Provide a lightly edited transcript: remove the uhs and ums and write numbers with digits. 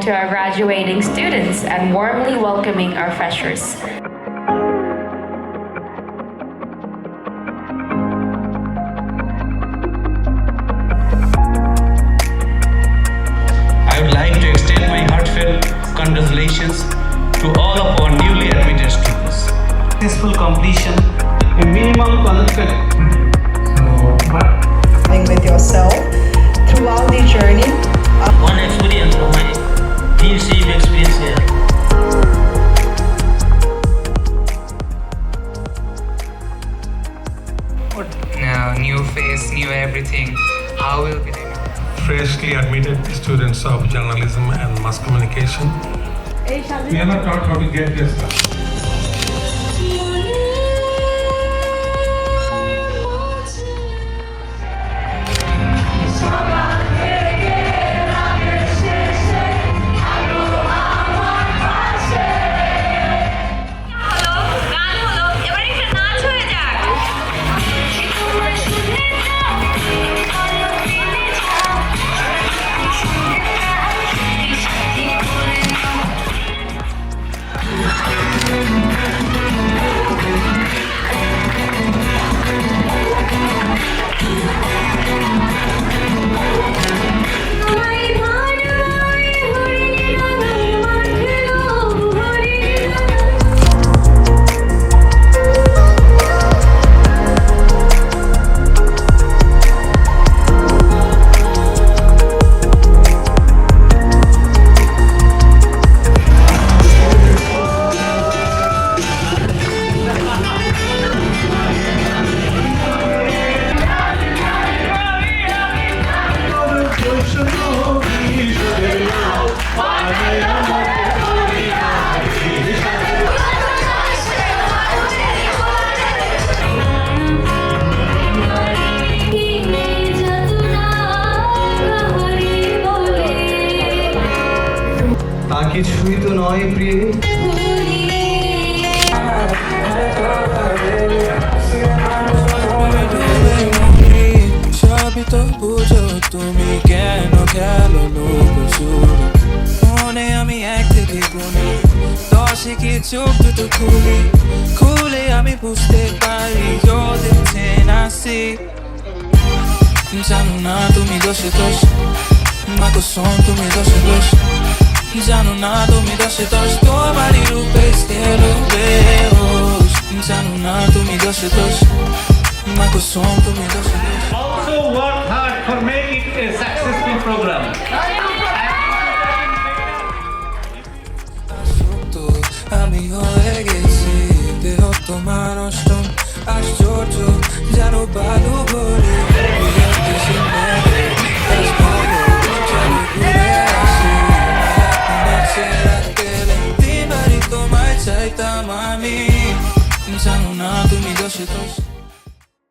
to our graduating students and warmly welcoming our freshers. I would like to extend my heartfelt congratulations to all of our newly admitted students. Successful completion, a minimum qualification. With yourself throughout the journey. One experience of my PhD experience here. New face, new everything. How will be? Freshly admitted students of journalism and mass communication. We are not taught how to get this stuff. তা কিছুই তো নয় প্রিয়। সবই তো বুঝো তুমি কেন খেলো লুকোচুরি মনে আমি এক থেকে গুনি দশে কি চোখ দুটো খুলে আমি বুঝতে পারি you're the 10 I see জানো না তুমি দোষে দোষ মা কসম তুমি দোষে দোষ জানো না তুমি দোষে দোষ তোমারই রূপে স্থির বেহোশ জানো না তুমি দোষে দোষ মা কসম তুমি দোষে দোষ Also work hard for making it a successful program. আমি হয়ে গেছি দেহ তোমার অষ্টম আশ্চর্য জানো বালু ভরে তোমায় চাইতাম আমি জানো না তুমি দোষে দোষ